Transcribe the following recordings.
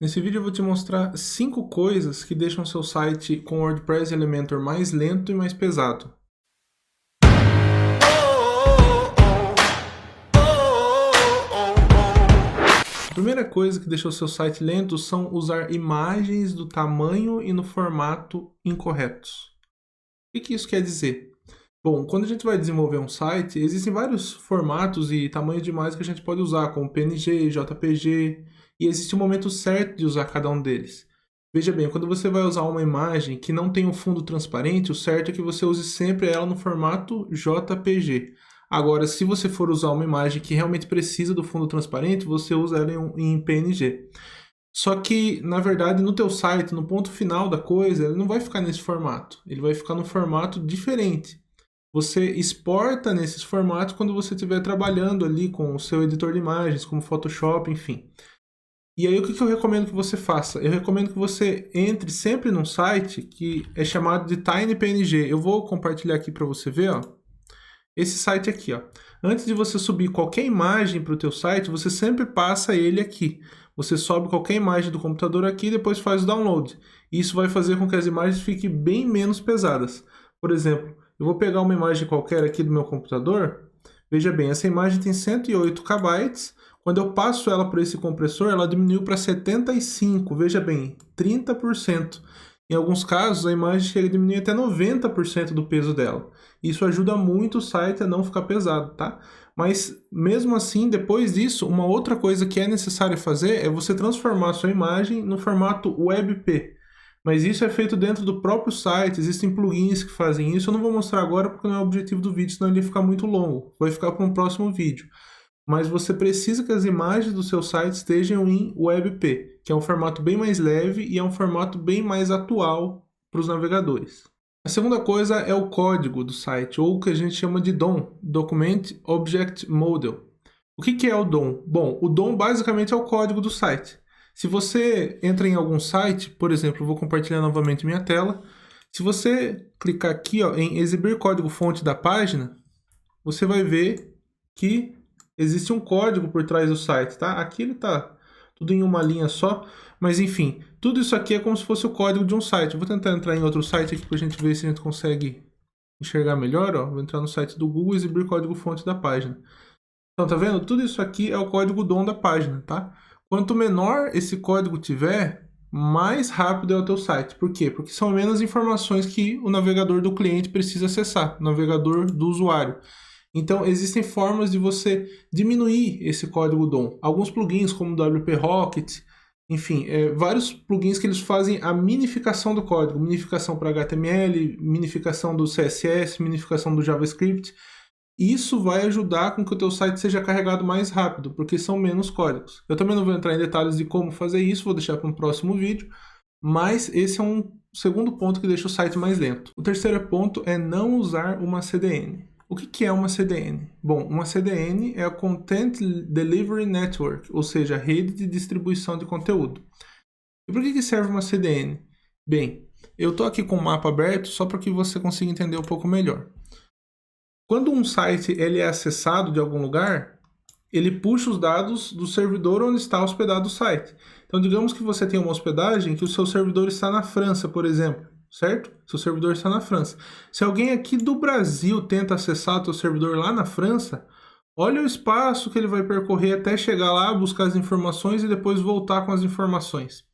Nesse vídeo eu vou te mostrar 5 coisas que deixam seu site com WordPress e Elementor mais lento e mais pesado. A primeira coisa que deixa o seu site lento são usar imagens do tamanho e no formato incorretos. O que isso quer dizer? Bom, quando a gente vai desenvolver um site, existem vários formatos e tamanhos de imagens que a gente pode usar, como PNG, JPG, e existe um momento certo de usar cada um deles. Veja bem, quando você vai usar uma imagem que não tem um fundo transparente, o certo é que você use sempre ela no formato JPG. Agora, se você for usar uma imagem que realmente precisa do fundo transparente, você usa ela em PNG. Só que, na verdade, no teu site, no ponto final da coisa, ele não vai ficar nesse formato. Ele vai ficar num formato diferente. Você exporta nesses formatos quando você estiver trabalhando ali com o seu editor de imagens, como Photoshop, enfim. E aí o que eu recomendo que você faça? Eu recomendo que você entre sempre num site que é chamado de TinyPNG. Eu vou compartilhar aqui para você ver, ó. Esse site aqui, ó. Antes de você subir qualquer imagem para o teu site, você sempre passa ele aqui. Você sobe qualquer imagem do computador aqui e depois faz o download. Isso vai fazer com que as imagens fiquem bem menos pesadas. Por exemplo, eu vou pegar uma imagem qualquer aqui do meu computador. Veja bem, essa imagem tem 108 KB. Quando eu passo ela por esse compressor, ela diminuiu para 75. Veja bem, 30%. Em alguns casos, a imagem chega a diminuir até 90% do peso dela. Isso ajuda muito o site a não ficar pesado, tá? Mas, mesmo assim, depois disso, uma outra coisa que é necessário fazer é você transformar a sua imagem no formato WebP. Mas isso é feito dentro do próprio site, existem plugins que fazem isso. Eu não vou mostrar agora porque não é o objetivo do vídeo, senão ele ia ficar muito longo. Vai ficar para um próximo vídeo. Mas você precisa que as imagens do seu site estejam em WebP, que é um formato bem mais leve e é um formato bem mais atual para os navegadores. A segunda coisa é o código do site, ou o que a gente chama de DOM, Document Object Model. O que é o DOM? Bom, o DOM basicamente é o código do site. Se você entra em algum site, por exemplo, eu vou compartilhar novamente minha tela. Se você clicar aqui, ó, em exibir código-fonte da página, você vai ver que existe um código por trás do site, tá? Aqui ele tá tudo em uma linha só, mas enfim, tudo isso aqui é como se fosse o código de um site. Eu vou tentar entrar em outro site aqui para a gente ver se a gente consegue enxergar melhor, ó. Vou entrar no site do Google e exibir código-fonte da página. Então, tá vendo? Tudo isso aqui é o código DOM da página, tá? Quanto menor esse código tiver, mais rápido é o teu site. Por quê? Porque são menos informações que o navegador do cliente precisa acessar, o navegador do usuário. Então, existem formas de você diminuir esse código DOM. Alguns plugins, como o WP Rocket, enfim, vários plugins que eles fazem a minificação do código. Minificação para HTML, minificação do CSS, minificação do JavaScript. Isso vai ajudar com que o teu site seja carregado mais rápido, porque são menos códigos. Eu também não vou entrar em detalhes de como fazer isso, vou deixar para um próximo vídeo. Mas esse é um segundo ponto que deixa o site mais lento. O terceiro ponto é não usar uma CDN. O que é uma CDN? Bom, uma CDN é a Content Delivery Network, ou seja, a rede de distribuição de conteúdo. E por que serve uma CDN? Bem, eu estou aqui com o mapa aberto só para que você consiga entender um pouco melhor. Quando um site ele é acessado de algum lugar, ele puxa os dados do servidor onde está hospedado o site. Então, digamos que você tem uma hospedagem que o seu servidor está na França, por exemplo. Certo? Seu servidor está na França. Se alguém aqui do Brasil tenta acessar o teu servidor lá na França, olha o espaço que ele vai percorrer até chegar lá, buscar as informações e depois voltar com as informações.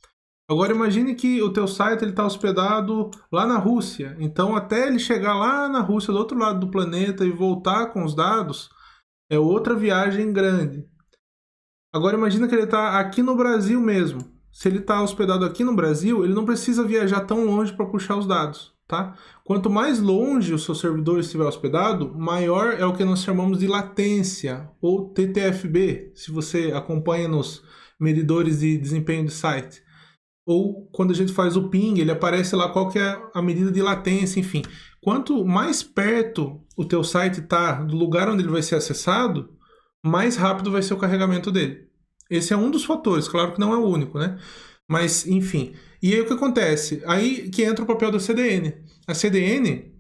Agora imagine que o teu site está hospedado lá na Rússia. Então até ele chegar lá na Rússia, do outro lado do planeta e voltar com os dados, é outra viagem grande. Agora imagine que ele está aqui no Brasil mesmo. Se ele está hospedado aqui no Brasil, ele não precisa viajar tão longe para puxar os dados, tá? Quanto mais longe o seu servidor estiver hospedado, maior é o que nós chamamos de latência, ou TTFB, se você acompanha nos medidores de desempenho do site. Ou quando a gente faz o ping, ele aparece lá qual que é a medida de latência, enfim. Quanto mais perto o teu site está do lugar onde ele vai ser acessado, mais rápido vai ser o carregamento dele. Esse é um dos fatores, claro que não é o único, né? Mas, enfim. E aí o que acontece? Aí que entra o papel da CDN. A CDN,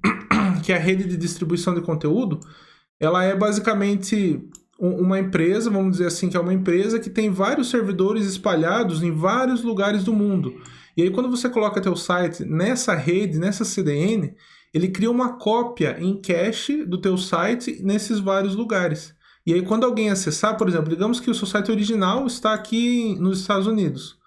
que é a rede de distribuição de conteúdo, ela é basicamente uma empresa, vamos dizer assim, que é uma empresa que tem vários servidores espalhados em vários lugares do mundo. E aí quando você coloca teu site nessa rede, nessa CDN, ele cria uma cópia em cache do teu site nesses vários lugares. E aí quando alguém acessar, por exemplo, digamos que o seu site original está aqui nos Estados Unidos.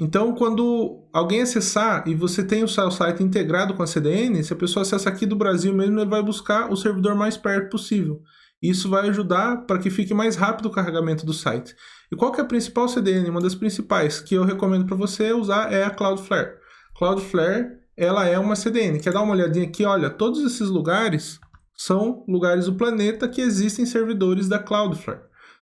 Então, quando alguém acessar e você tem o seu site integrado com a CDN, se a pessoa acessa aqui do Brasil mesmo, ele vai buscar o servidor mais perto possível. Isso vai ajudar para que fique mais rápido o carregamento do site. E qual que é a principal CDN? Uma das principais que eu recomendo para você usar é a Cloudflare. Cloudflare, ela é uma CDN. Quer dar uma olhadinha aqui? Olha, todos esses lugares são lugares do planeta que existem servidores da Cloudflare.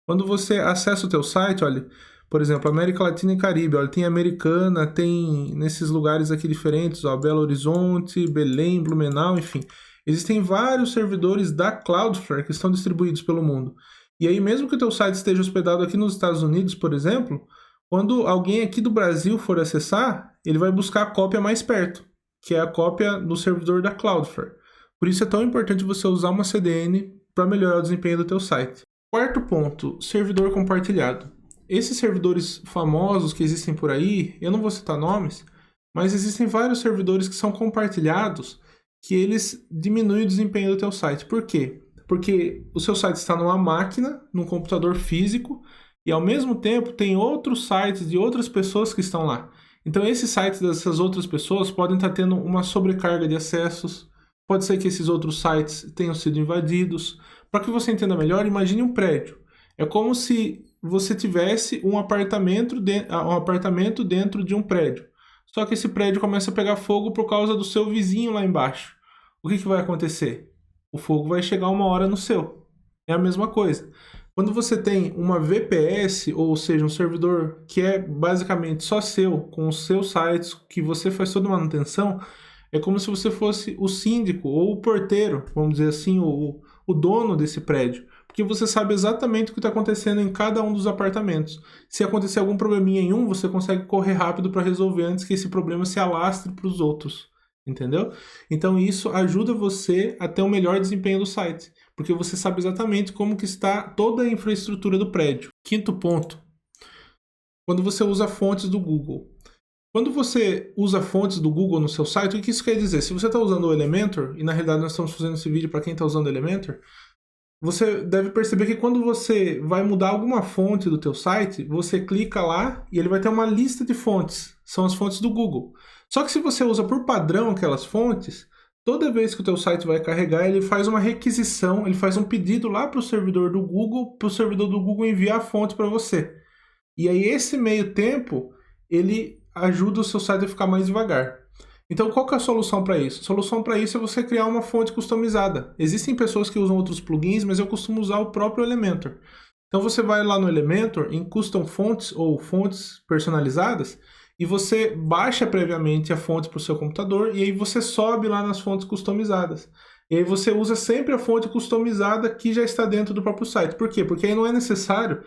Quando você acessa o teu site, olha, por exemplo, América Latina e Caribe, olha, tem Americana, tem nesses lugares aqui diferentes, ó, Belo Horizonte, Belém, Blumenau, enfim. Existem vários servidores da Cloudflare que estão distribuídos pelo mundo. E aí, mesmo que o teu site esteja hospedado aqui nos Estados Unidos, por exemplo, quando alguém aqui do Brasil for acessar, ele vai buscar a cópia mais perto, que é a cópia do servidor da Cloudflare. Por isso é tão importante você usar uma CDN para melhorar o desempenho do teu site. Quarto ponto, servidor compartilhado. Esses servidores famosos que existem por aí, eu não vou citar nomes, mas existem vários servidores que são compartilhados que eles diminuem o desempenho do teu site. Por quê? Porque o seu site está numa máquina, num computador físico, e ao mesmo tempo tem outros sites de outras pessoas que estão lá. Então esses sites dessas outras pessoas podem estar tendo uma sobrecarga de acessos, pode ser que esses outros sites tenham sido invadidos. Para que você entenda melhor, imagine um prédio. É como se você tivesse um apartamento dentro de um prédio. Só que esse prédio começa a pegar fogo por causa do seu vizinho lá embaixo. O que vai acontecer? O fogo vai chegar uma hora no seu. É a mesma coisa. Quando você tem uma VPS, ou seja, um servidor que é basicamente só seu, com os seus sites, que você faz toda a manutenção, é como se você fosse o síndico ou o porteiro, vamos dizer assim, o dono desse prédio. Porque você sabe exatamente o que está acontecendo em cada um dos apartamentos. Se acontecer algum probleminha em um, você consegue correr rápido para resolver antes que esse problema se alastre para os outros. Entendeu? Então isso ajuda você a ter um melhor desempenho do site. Porque você sabe exatamente como que está toda a infraestrutura do prédio. Quinto ponto. Quando você usa fontes do Google. Quando você usa fontes do Google no seu site, o que isso quer dizer? Se você está usando o Elementor, e na realidade nós estamos fazendo esse vídeo para quem está usando o Elementor, você deve perceber que quando você vai mudar alguma fonte do teu site, você clica lá e ele vai ter uma lista de fontes. São as fontes do Google. Só que se você usa por padrão aquelas fontes, toda vez que o teu site vai carregar, ele faz uma requisição, ele faz um pedido lá para o servidor do Google, para o servidor do Google enviar a fonte para você. E aí esse meio tempo, ele ajuda o seu site a ficar mais devagar. Então, qual que é a solução para isso? A solução para isso é você criar uma fonte customizada. Existem pessoas que usam outros plugins, mas eu costumo usar o próprio Elementor. Então, você vai lá no Elementor, em Custom Fonts ou fontes personalizadas, e você baixa previamente a fonte para o seu computador, e aí você sobe lá nas fontes customizadas. E aí você usa sempre a fonte customizada que já está dentro do próprio site. Por quê? Porque aí não é necessário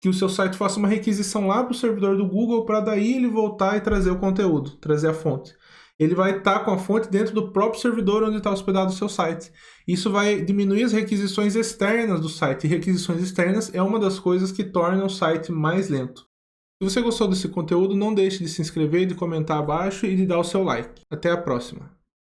que o seu site faça uma requisição lá para o servidor do Google para daí ele voltar e trazer o conteúdo, trazer a fonte. Ele vai estar com a fonte dentro do próprio servidor onde está hospedado o seu site. Isso vai diminuir as requisições externas do site. E requisições externas é uma das coisas que tornam o site mais lento. Se você gostou desse conteúdo, não deixe de se inscrever, de comentar abaixo e de dar o seu like. Até a próxima!